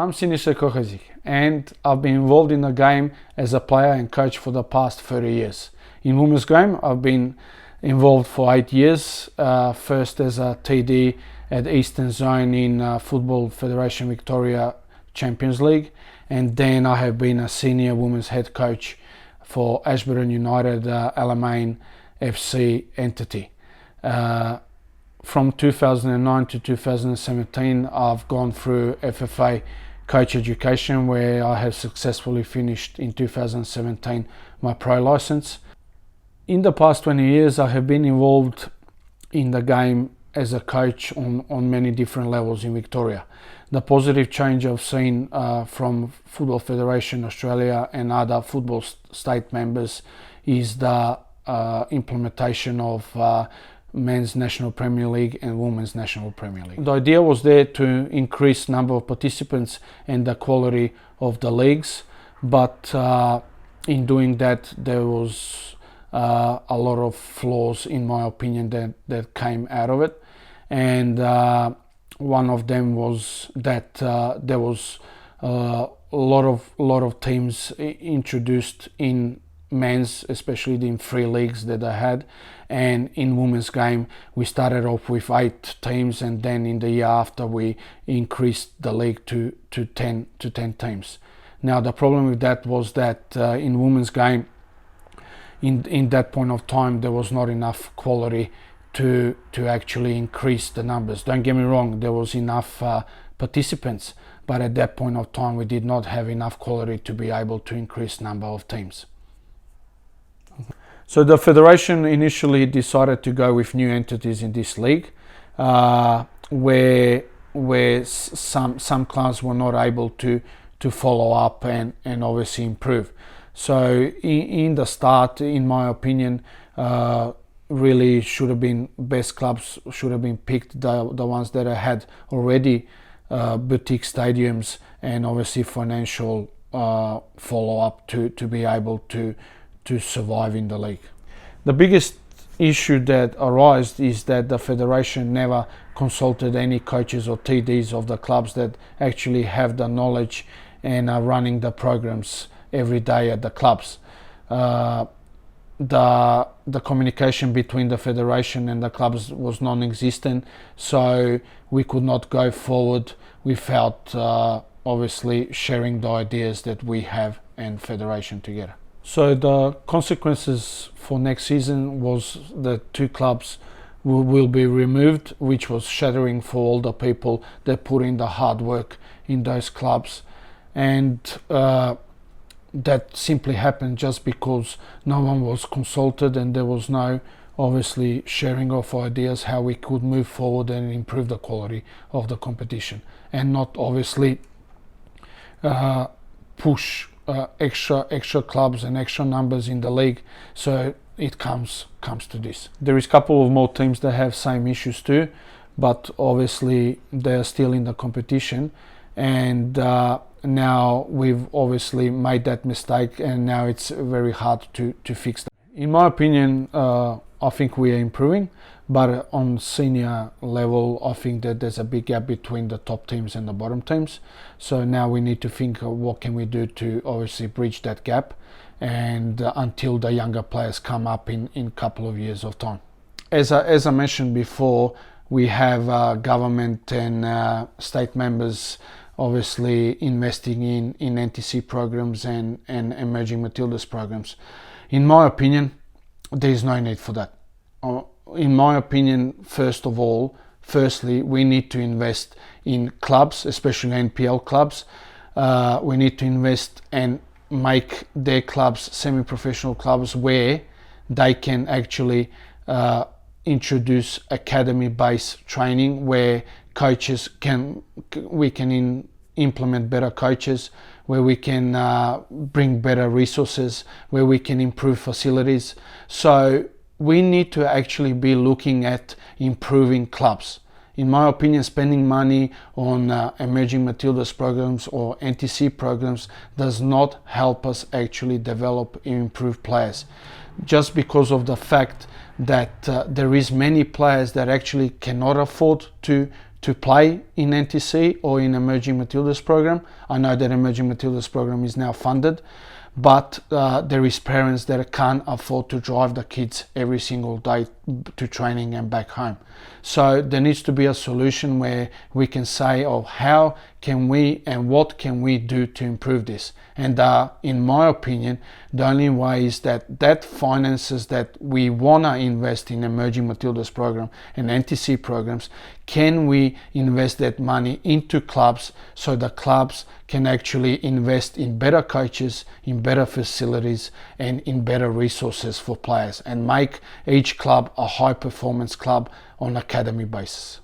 I'm Sinisa Cohadzic, and I've been involved in the game as a player and coach for the past 30 years. In women's game, I've been involved for 8 years, first as a TD at Eastern Zone in Football Federation Victoria Champions League, and then I have been a senior women's head coach for Ashburton United Alamein FC entity. From 2009 to 2017, I've gone through FFA coach education, where I have successfully finished in 2017 my pro license. In the past 20 years, I have been involved in the game as a coach on many different levels in Victoria. The positive change I've seen from Football Federation Australia and other football state members is the implementation of Men's National Premier League and Women's National Premier League. The idea was there to increase number of participants and the quality of the leagues, but in doing that there was a lot of flaws, in my opinion, that came out of it, and one of them was that there was a lot of teams introduced in men's, especially in 3 leagues that I had, and in women's game we started off with 8 teams, and then in the year after we increased the league to 10 teams. Now the problem with that was that in women's game, in that point of time, there was not enough quality to actually increase the numbers. Don't get me wrong, there was enough participants, but at that point of time we did not have enough quality to be able to increase number of teams. So the federation initially decided to go with new entities in this league, where some clubs were not able to follow up and obviously improve. So in the start, in my opinion, really should have been best clubs should have been picked, the ones that had already boutique stadiums and obviously financial follow up to be able to survive in the league. The biggest issue that arose is that the federation never consulted any coaches or TDs of the clubs that actually have the knowledge and are running the programs every day at the clubs. The communication between the federation and the clubs was non-existent, so we could not go forward without obviously sharing the ideas that we have and federation together. So the consequences for next season was that 2 clubs will be removed, which was shattering for all the people that put in the hard work in those clubs, and that simply happened just because no one was consulted and there was no obviously sharing of ideas how we could move forward and improve the quality of the competition, and not obviously push extra clubs and extra numbers in the league. So it comes to this. There is a couple of more teams that have same issues too, but obviously they're still in the competition, and now we've obviously made that mistake, and now it's very hard to fix that. In my opinion, I think we are improving, but on senior level I think that there's a big gap between the top teams and the bottom teams. So now we need to think of what can we do to obviously bridge that gap, and until the younger players come up in a couple of years of time. As I mentioned before, we have government and state members obviously investing in NTC programs and emerging Matildas programs. In my opinion, there is no need for that. In my opinion, firstly, we need to invest in clubs, especially NPL clubs. We need to invest and make their clubs semi-professional clubs where they can actually introduce academy-based training, where coaches we can implement better coaches, where we can bring better resources, where we can improve facilities. So we need to actually be looking at improving clubs. In my opinion, spending money on emerging Matildas programs or NTC programs does not help us actually develop and improve players, just because of the fact that there is many players that actually cannot afford to to play in NTC or in Emerging Matildas program. I know that Emerging Matildas program is now funded, but there is parents that can't afford to drive the kids every single day to training and back home. So there needs to be a solution where we can say, oh, how can we and what can we do to improve this? And in my opinion, the only way is that finances that we want to invest in Emerging Matildas program and NTC programs, can we invest that money into clubs so the clubs can actually invest in better coaches, in better facilities, and in better resources for players, and make each club a high performance club on academy basis.